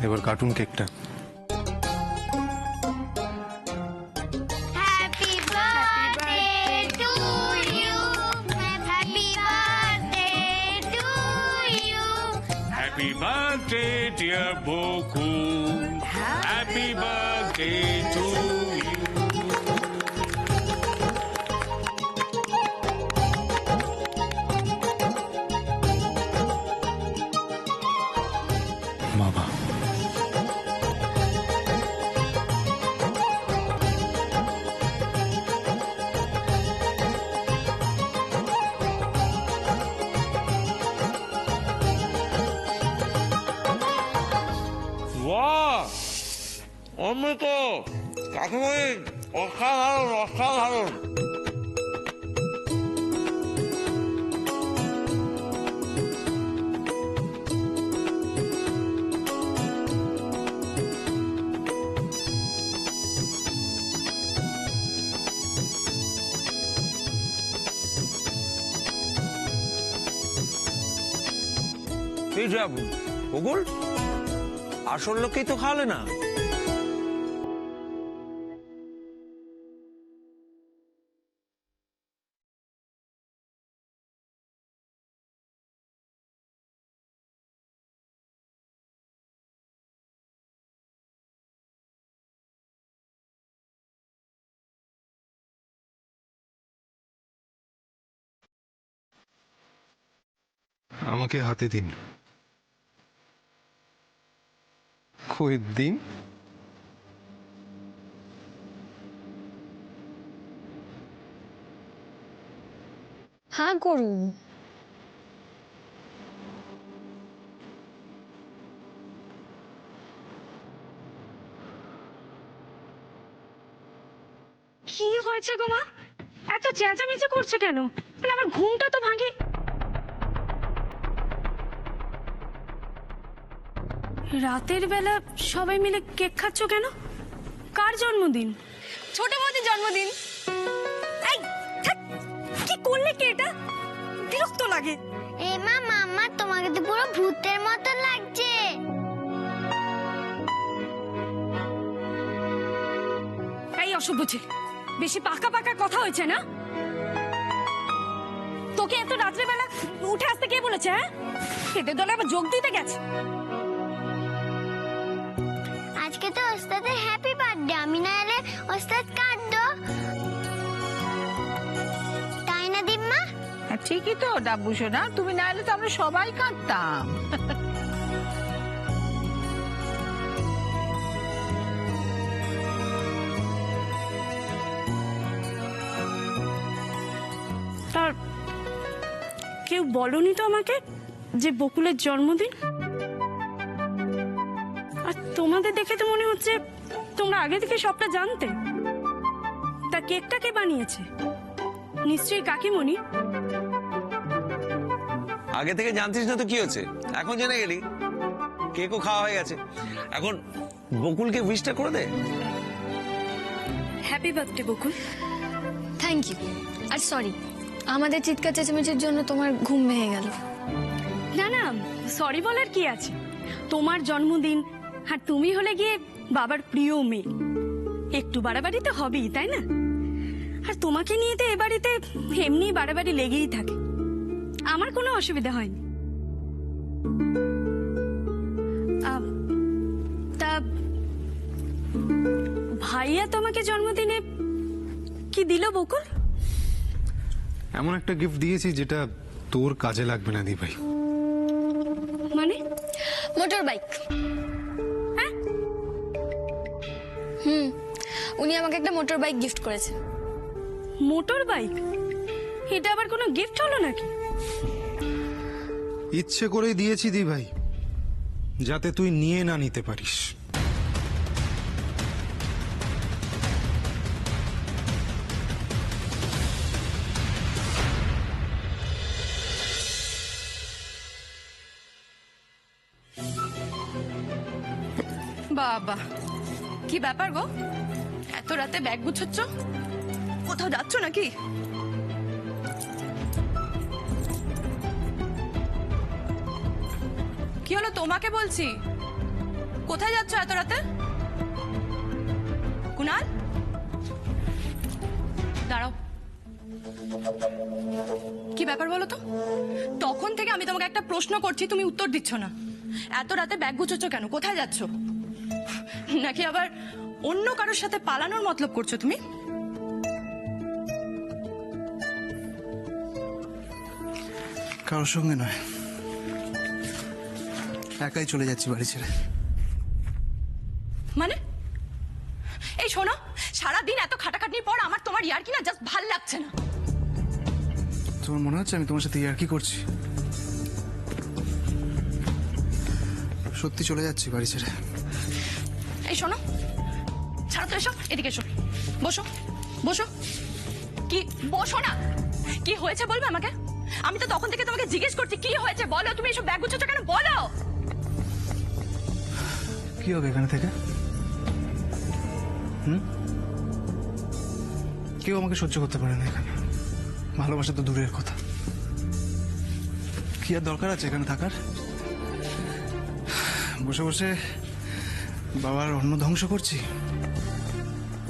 এবার কার্টুন কেকটা। Happy birthday to you. Happy birthday to you. Happy birthday, dear Bokul. Happy birthday to you. বাবা, বাহ, অমৃত, কাকুমণি, অসাধারণ অসাধারণ। এই যে বকুল, আসল লোককেই তো খাওয়ালে না। আমাকে হাতে দিন। কই দিন। হ্যাঁ করুন। কি হয়েছে গো মা? এত চেঁচামেচি করছে কেন? তাহলে আমার ঘুমটা তো ভাঙে। রাতের বেলা সবাই মিলে কেক খাচ্ছ কেন? কার জন্মদিন? ছোট বৌদির জন্মদিন। এই ধ্যাৎ, কি করলে কি এটা? বিরক্ত লাগে। এ মা, মাম্মা তোমাকে তো পুরো ভূতের মতো লাগছে। এই অসভ্য ছেলে, বেশি পাকা পাকা কথা হয়েছে না? তোকে এত রাত্রে বেলা উঠে আসতে কে বলেছে? হ্যাঁ, এদের দলে আবার যোগ দিতে গেছে। আজকে তো ওস্তাদের হ্যাপি বার্থডে, আমি না এলে ওস্তাদ কাঁদতো, তাই না দিম্মা? ঠিকই তো ডাব্বু সোনা, তুমি না এলে তো আমরা সবাই কাঁদতাম। তার কেউ বলনি তো আমাকে যে বকুলের জন্মদিন? আর তোমাদের দেখে তো মনে হচ্ছে তোমরা আগে থেকে সবটা জানতে। তা কেকটা কে বানিয়েছে? নিশ্চয়ই কাকিমণি। আগে থেকে জানতিস না তো কি হচ্ছে, এখন জেনে গেলি। কেকও খাওয়া হয়ে গেছে, এখন বকুলকে উইশটা করে দে। Happy birthday Bakul. Thank you. আর সরি, আমাদের চিৎকার চেঁচামেচির জন্য তোমার ঘুম ভেঙে গেল। না না, সরি বলার কি আছে? তোমার জন্মদিন, আর তুমি হলে গিয়ে বাবার প্রিয় মেয়ে, একটু বাড়াবাড়ি তো হবেই, তাই না? আর তোমাকে নিয়ে তো এ বাড়িতে এমনি বাড়াবাড়ি লেগেই থাকে, আমার কোনো অসুবিধা হয়নি। তা ভাইয়া তোমাকে জন্মদিনে কি দিল বকুল? এমন একটা গিফট দিয়েছি যেটা তোর কাজে লাগবে না দি ভাই। মানে? Motor bike. হ্যাঁ, উনি আমাকে একটা মোটর বাইক গিফট করেছে। Motor bike? এটা আবার কোনো গিফট হলো নাকি? ইচ্ছে করেই দিয়েছি দি ভাই, যাতে তুই নিয়ে না নিতে পারিস। বাবা, কি ব্যাপার গো? এত রাতে ব্যাগ গুছোচ্ছ? কোথাও যাচ্ছ নাকি? কি হলো তোমাকে বলছি, কোথায় যাচ্ছ এত রাতে? কুনাল, দাঁড়াও। কি ব্যাপার বলো তো? তখন থেকে আমি তোমাকে একটা প্রশ্ন করছি, তুমি উত্তর দিচ্ছ না। এত রাতে ব্যাগ গুছোচ্ছ কেন? কোথায় যাচ্ছ? নাকি আবার অন্য কারোর সাথে পালানোর মতলব করছো তুমি? কারোর সঙ্গে নয়, একাই চলে যাচ্ছি বাড়ি ছেড়ে। মানে এই শোনো, সারাদিন এত খাটাখাটনির পর আমার তোমার ইয়ার্কি না জাস্ট ভাল লাগছে না। তোমার মনে হচ্ছে আমি তোমার সাথে ইয়ার্কি করছি? সত্যি চলে যাচ্ছি বাড়ি ছেড়ে। এই শোনো, ছাড়ো তো এসব, এদিকে এসো, বসো বসো। কি বসো না, কি হয়েছে বলবে আমাকে? আমি তো তখন থেকে তোমাকে জিজ্ঞেস করছি কি হয়েছে বলো, তুমি এসব ব্যাগ গুছোচ্ছ কেন বলো। কি হবে এখানে থেকে? কেউ আমাকে সহ্য করতে পারে না এখানে। ভালোবাসা তো দূরের কথা। কি আর দরকার আছে এখানে থাকার? বসে বসে বাবার অন্ন ধ্বংস করছি,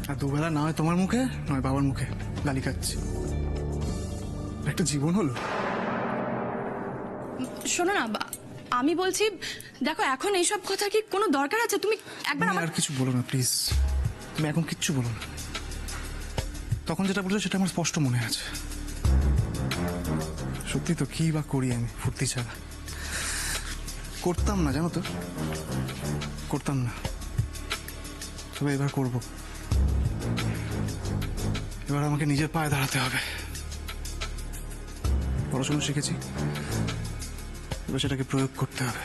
আর দুবেলা না হয় তোমার মুখে নয় বাবার মুখে গালি খাচ্ছি। একটা জীবন হলো। শোনো না, আমি বলছি দেখো, এখন এইসব কথা কি কোনো দরকার আছে? তুমি একবার তুমি আমার আর কিছু বলো না প্লিজ। তুমি এখন কিচ্ছু বলো না। তখন যেটা বলছো সেটা আমার স্পষ্ট মনে আছে। সত্যি তো, কি বা করি আমি ফুর্তি ছাড়া? করতাম না, জানো তো, করতাম না। তবে এবার করব। এবার আমাকে নিজের পায়ে দাঁড়াতে হবে। পড়াশোনা শিখেছি, এবার সেটাকে প্রয়োগ করতে হবে।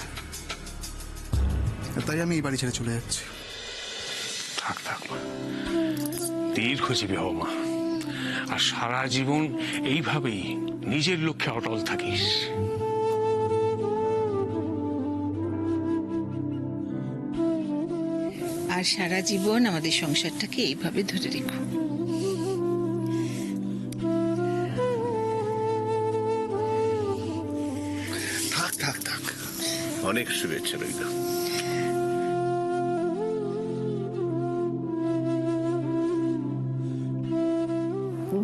তাই আমি এই বাড়ি ছেড়ে চলে যাচ্ছি। থাক থাক মা, দীর্ঘজীবী হও মা, আর সারা জীবন এইভাবেই নিজের লক্ষ্যে অটল থাকিস। আর সারা জীবন আমাদের সংসারটাকে এইভাবে ধরে রেখো। থাক থাক থাক, অনেক শুভেচ্ছা রইল।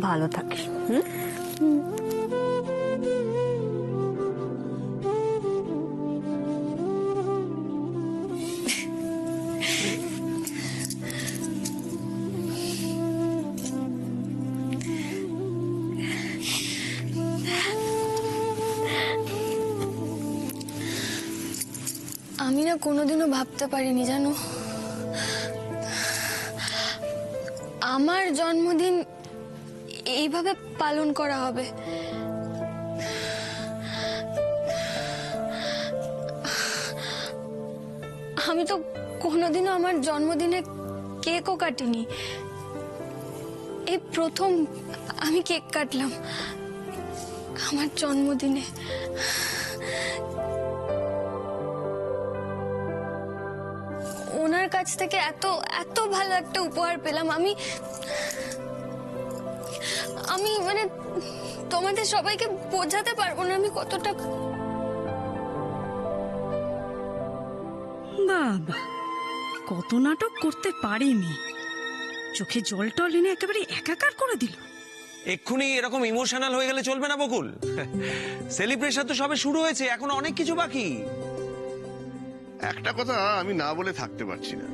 ভালো থাকিস। আমি না কোনোদিনও ভাবতে পারিনি জানো, আমার জন্মদিন এইভাবে পালন করা হবে। আমি তো কোনোদিনও আমার জন্মদিনে কেকও কাটিনি। এই প্রথম আমি কেক কাটলাম আমার জন্মদিনে। ওনার কাছ থেকে এত এত ভালো একটা উপহার পেলাম। আমি মানে তোমাদের সবাইকে বোঝাতে পারবো না আমি কতটা। বাবা, কত নাটক করতে পারে মেয়ে। চোখে জল টল এনে একেবারে একাকার করে দিল। এক্ষুনি এরকম ইমোশনাল হয়ে গেলে চলবে না বকুল। সেলিব্রেশন তো সবে শুরু হয়েছে, এখন অনেক কিছু বাকি। একটা কথা আমি না বলে থাকতে পারছি না,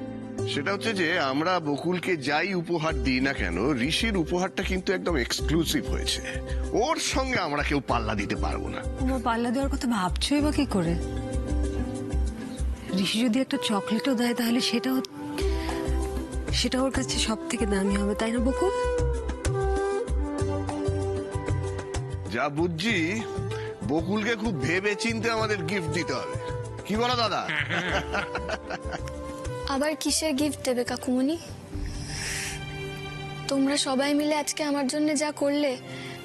সেটা হচ্ছে যে আমরা বকুলকে যাই উপহার দিই না কেন, ঋষির উপহারটা কিন্তু একদম এক্সক্লুসিভ হয়েছে। ওর সঙ্গে আমরা কেউ পাল্লা দিতে পারবো না। ও পাল্লা দেওয়ার কথা ভাবছোই বা কি করে? ঋষি যদি একটা চকলেটও দেয় তাহলে সেটা ওর কাছে সব থেকে দামি হবে, তাই না বকুল? যা বুঝছি বকুলকে খুব ভেবে চিন্তে আমাদের গিফট দিতে হবে, কি বলো দাদা? আবার কিসের গিফট দেবে কাকুমণি? তোমরা সবাই মিলে আজকে আমার জন্য যা করলে,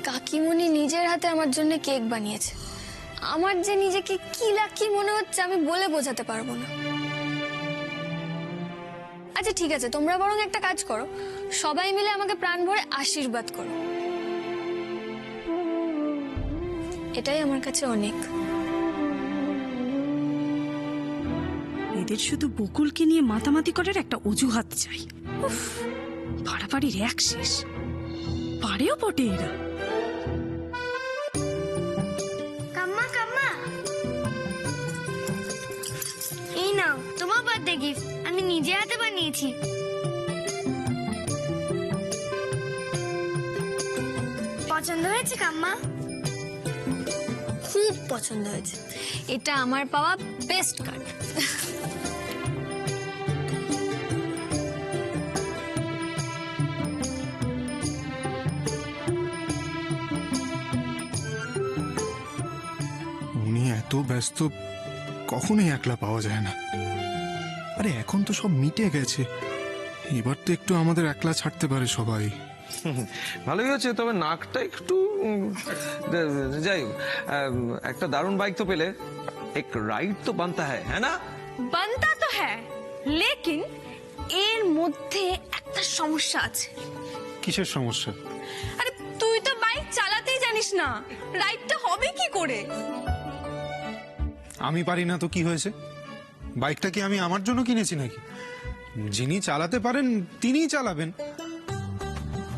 কাকিমণি নিজের হাতে আমার জন্য কেক বানিয়েছে। আমার যে নিজেকে কি লাকি মনে হচ্ছে আমি বলে বোঝাতে পারবো না। আচ্ছা ঠিক আছে, তোমরা বরং একটা কাজ করো, সবাই মিলে আমাকে প্রাণ ভরে আশীর্বাদ করো, এটাই আমার কাছে অনেক। এদের শুধু বকুলকে নিয়ে মাতামাতি করার একটা অজুহাত চাই। উফ, বাড়াবাড়ির এক শেষ। পারেও বটে এরা। কাম্মা কাম্মা, এই নাও তোমার বার্থডে গিফট, আমি নিজে হাতে বানিয়েছি। পছন্দ হয়েছে কাম্মা? খুব পছন্দ হয়েছে। এটা আমার পাওয়া বেস্ট কার্ড। উনি এত ব্যস্ত, কখনোই একলা পাওয়া যায় না। আরে এখন তো সব মিটে গেছে, এবার তো একটু আমাদের একলা ছাড়তে পারে সবাই। ভালোই হচ্ছে, তবে নাকটা একটু যাই হোক, একটা দারুণ বাইক তো পেলে, এক রাইড তো বানতা হ্যাঁ না? बनता तो है, लेकिन এর মধ্যে একটা সমস্যা আছে। কিসের সমস্যা? আরে তুই তো বাইক চালাতেই জানিস না, রাইডটা হবে কি করে? আমি পারি না তো কি হয়েছে? বাইকটা কি আমি আমার জন্য কিনেছি নাকি? যিনি চালাতে পারেন তিনিই চালাবেন,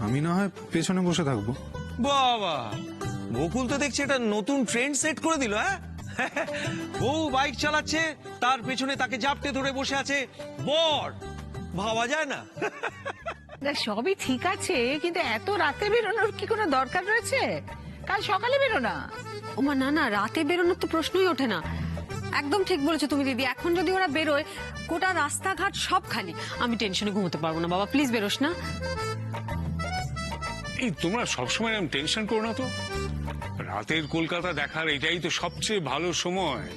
আমি না হয় পেছনে বসে থাকবো। বাবা, বকুল তো দেখছি এটা নতুন ট্রেন্ড সেট করে দিল। হ্যাঁ, বউ বাইক চালাচ্ছে, তার পেছনে তাকে জাপটে ধরে বসে আছে বর। ভাবা যায় না? না, সবই ঠিক আছে, কিন্তু এত রাতে বেরোনোর কি কোনো দরকার রয়েছে? কাল সকালে বেরো না। ওমা না না, রাতে বেরোনোর তো প্রশ্নই ওঠে না। একদম ঠিক বলেছো তুমি দিদি, এখন যদি ওরা বেরোয় গোটা রাস্তাঘাট সব খালি, আমি টেনশনে ঘুমোতে পারবো না। বাবা প্লিজ বেরোস না। এই তোমরা সবসময় এরকম টেনশন করো না তো। রাতের কলকাতা দেখার এটাই তো সবচেয়ে ভালো সময়।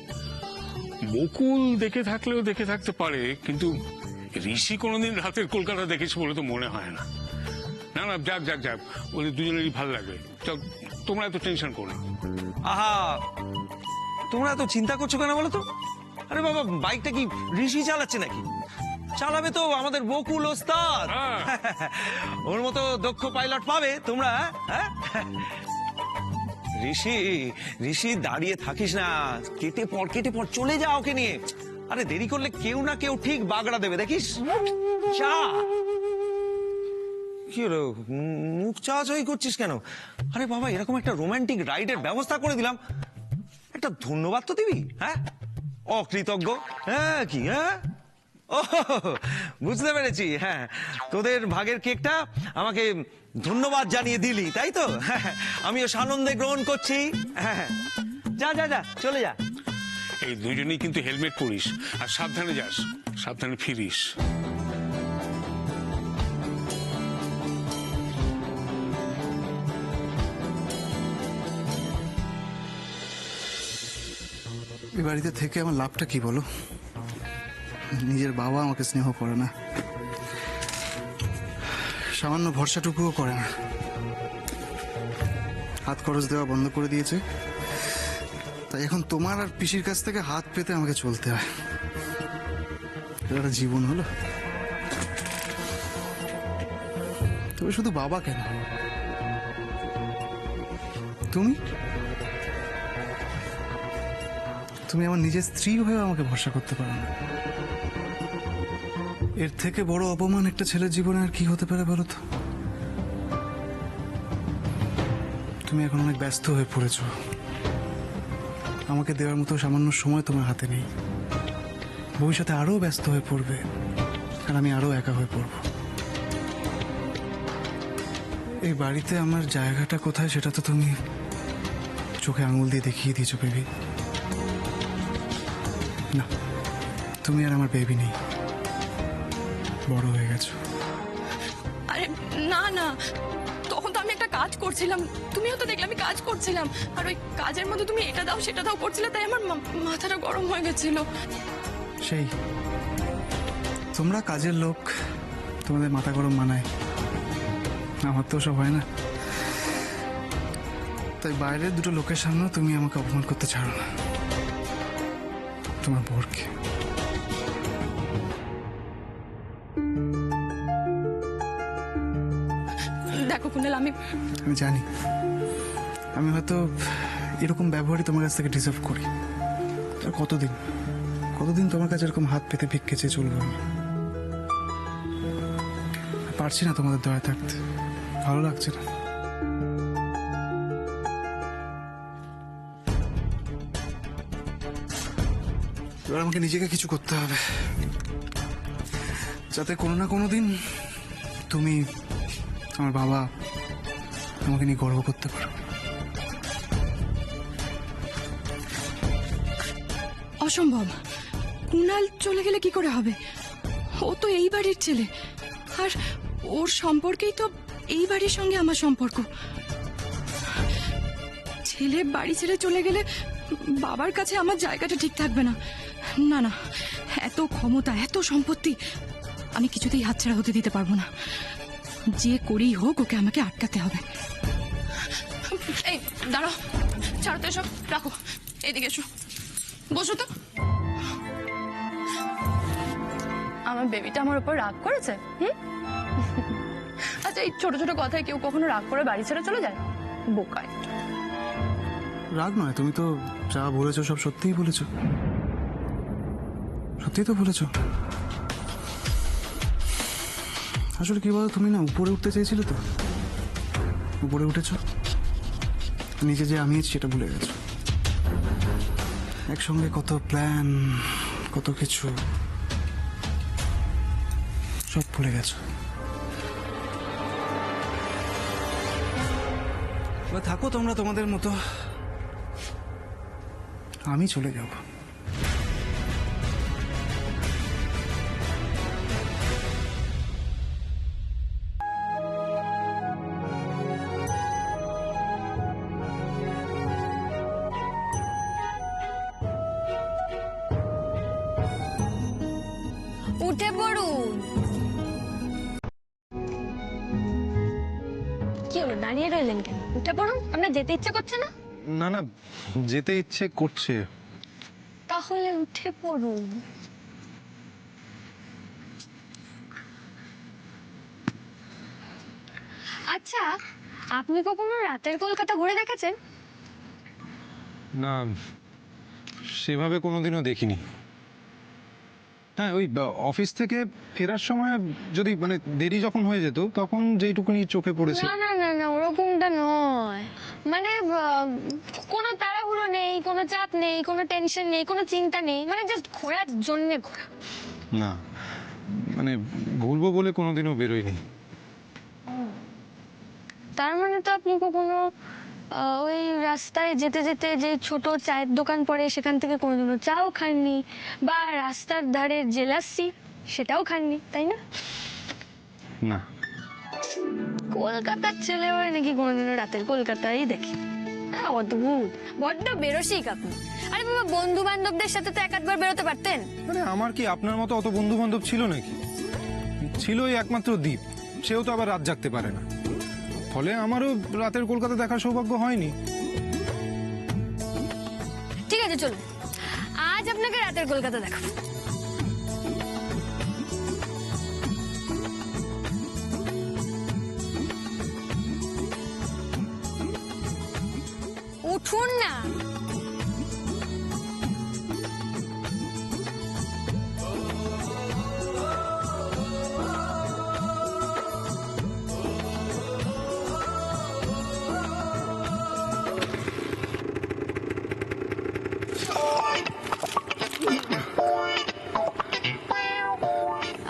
বকুল দেখে থাকলেও দেখে থাকতে পারে, কিন্তু ঋষি কোনোদিন রাতের কলকাতা দেখেছে বলে তো মনে হয় না। না না, যাক যাক যাক, ওদের দুজনেরই ভালো লাগবে। তোমরা এত টেনশন করো না। আহা, তোমরা এত চিন্তা করছো কেন বলো তো? আরে বাবা, বাইকটা কি ঋষি চালাচ্ছে নাকি? চালাবে তো আমাদের বকুল ওস্তাদ। ওর মতো দক্ষ পাইলট পাবে তোমরা। হ্যাঁ, ঋষি ঋষি দাঁড়িয়ে থাকিস না, কেটে পড় চলে যা ওকে নিয়ে। আরে দেরি করলে কেউ না কেউ ঠিক বাগড়া দেবে, দেখিস। চা কি হলো, মুখ চাওয়াচাই করছিস কেন? আরে বাবা, এরকম একটা রোমান্টিক রাইডের ব্যবস্থা করে দিলাম, একটা ধন্যবাদ তো দিবি। হ্যাঁ, অকৃতজ্ঞ। হ্যাঁ কি, হ্যাঁ, ও বুঝতে পেরেছি। হ্যাঁ, তোদের ভাগের কেকটা আমাকে ধন্যবাদ জানিয়ে দিলি, তাই তো? আমিও সানন্দে গ্রহণ করছি। হ্যাঁ, যা যা যা, চলে যা। এই দুজনেই কিন্তু হেলমেট পরিস, আর সাবধানে যাস, সাবধানে ফিরিস। এই বাড়িতে থেকে আমার লাভটা কি বলো? নিজের বাবা আমাকে স্নেহ করে না, সামান্য ভরসাটুকুও করে না, হাত খরচ দেওয়া বন্ধ করে দিয়েছে। তাই এখন তোমার আর পিসির কাছ থেকে হাত পেতে আমাকে চলতে হয়। এটা একটা জীবন হলো? তবে শুধু বাবা কেন, তুমি তুমি আমার নিজের স্ত্রী হয়ে আমাকে ভরসা করতে পারো না। এর থেকে বড় অপমান একটা ছেলের জীবনে আর কি হতে পারে বলো তো? তুমি এখন অনেক ব্যস্ত হয়ে পড়েছো, আমাকে দেওয়ার মতো সামান্য সময় তোমার হাতে নেই। ভবিষ্যতে আরো ব্যস্ত হয়ে পড়বে, আর আমি আরো একা হয়ে পড়ব। এই বাড়িতে আমার জায়গাটা কোথায় সেটা তো তুমি চোখে আঙুল দিয়ে দেখিয়ে দিয়েছো বেবি। না, তুমি আর আমার বেবি নেই, বড় হয়ে গেছো। আরে না না, তখন তো আমি একটা কাজ করছিলাম, তুমিও তো দেখলে আমি কাজ করছিলাম, আর ওই কাজের মধ্যে তুমি এটা দাও সেটা দাও করছিলে, তাই আমার মাথাটা গরম হয়ে গেছিল। সেই তোমরা কাজের লোক, তোমাদের মাথা গরম মানায়, আমার তো সব হয় না। তাই বাইরের দুটো লোকের সামনেও তুমি আমাকে অপমান করতে ছাড়ো না, তোমার বরকে। দেখো কুনাল, আমি জানি আমি হয়তো এরকম ব্যবহারই তোমার কাছ থেকে ডিজার্ভ করি। আর কতদিন তোমার কাছে এরকম হাত পেতে ভিক্ষে চেয়ে চলবো আমি? পারছি না তোমাদের দয়া থাকতে, ভালো লাগছে না। এবার আমাকে নিজেকে কিছু করতে হবে, যাতে কোনো না কোনো দিন তুমি, আমার বাবা আমাকে নিয়ে গর্ব করতে পারো। অসম্ভব। কুণাল চলে গেলে কি করে হবে? ও তো এই বাড়ির ছেলে, আর ওর সম্পর্কেই তো এই বাড়ির সঙ্গে আমার সম্পর্ক। ছেলে বাড়ি ছেড়ে চলে গেলে বাবার কাছে আমার জায়গাটা ঠিক থাকবে না। না না, এত ক্ষমতা, এত সম্পত্তি আমি কিছুতেই হাতছাড়া হতে দিতে পারবো না। যে করেই হোক ওকে আমাকে আটকাতে হবে। এই দাঁড়াও, ছাড়ো তো এসব, রাখো, এইদিকে এসো, বসো তো। আমার বেবিটা আমার উপর রাগ করেছে? আচ্ছা, এই ছোট ছোট কথায় কেউ কখনো রাগ করে বাড়ি ছেড়ে চলে যায়? বোকায়। রাগ নয়, তুমি তো যা বলেছো সব সত্যিই বলেছো, সত্যিই তো বলেছো। আসলে কি বলো, তুমি না উপরে উঠতে চেয়েছিলে, তো উপরে উঠেছো, নিচে যে আমি সেটা ভুলে গেছো। একসঙ্গে কত প্ল্যান, কত কিছু, সব ভুলে গেছো। থাকো তোমরা তোমাদের মতো, আমি চলে যাব। উঠে পড়ুন। কি হলো, দাঁড়িয়ে রইলেন কেন? উঠে পড়ুন, আপনার যেতে ইচ্ছে করছে না? না না, যেতে ইচ্ছে করছে। তাহলে উঠে পড়ুন। আচ্ছা, আপনি কখনো রাতের কলকাতা ঘুরে দেখেছেন? না, সেভাবে কোনোদিনও দেখিনি। হ্যাঁ, ওই অফিস থেকে ফেরার সময় যদি মানে দেরি যখন হয়ে যেত, তখন যেইটুকুনি চোখে পড়েছে। না না না না, ওরকমটা নয়। মানে কোনো তাড়াহুড়ো নেই, কোনো চাপ নেই, কোনো টেনশন নেই, কোনো চিন্তা নেই, মানে জাস্ট ঘোরার জন্য ঘোরা। না, মানে ঘুরবো বলে কোনোদিনও বেরোয়নি। তার মানে তো আপনি কখনো ওই রাস্তায় যেতে যেতে যে ছোট চায়ের দোকান পড়ে সেখান থেকে কোনোদিনও চাও খাননি, বা রাস্তার ধারে যে লাস্সি সেটাও খাননি, তাই না? না। কলকাতার ছেলে হয় নাকি কোনোদিনও রাতের কলকাতায় দেখি? অদ্ভুত, বড্ড বেরোসিক আপনি। আরে বাবা, বন্ধু বান্ধবদের সাথে তো একবার বেরোতে পারতেন। মানে আমার কি আপনার মতো অত বন্ধু বান্ধব ছিল নাকি? ছিল ওই একমাত্র দ্বীপ, সেও তো আবার রাত জাগতে পারে না, ফলে আমারও রাতের কলকাতা দেখার সৌভাগ্য হয়নি। ঠিক আছে, চলুন, আজ আপনাকে রাতের কলকাতা দেখাবো। উঠুন না।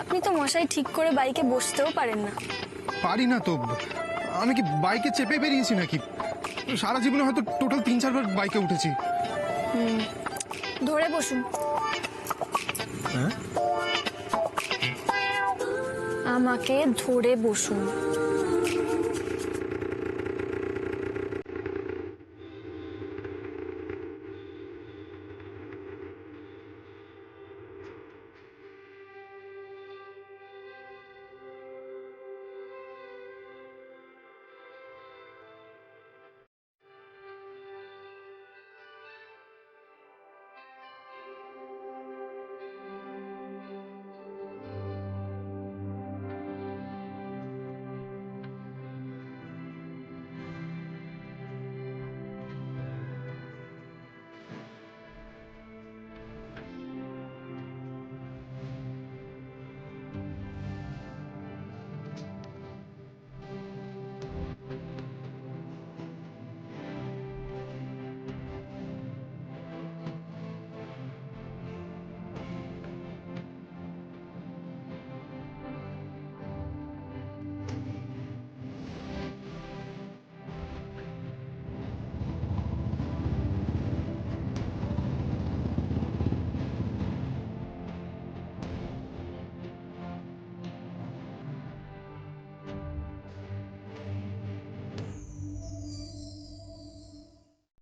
আপনি তো মশাই ঠিক করে বাইকে বসতেও পারেন না। পারি না তো, আমি কি বাইকে চেপে বেরিয়েছি নাকি? সারা জীবনে হয়তো টোটাল 3-4 বার বাইকে উঠেছি। ধরে বসুন। হ্যাঁ, আমাকে ধরে বসুন।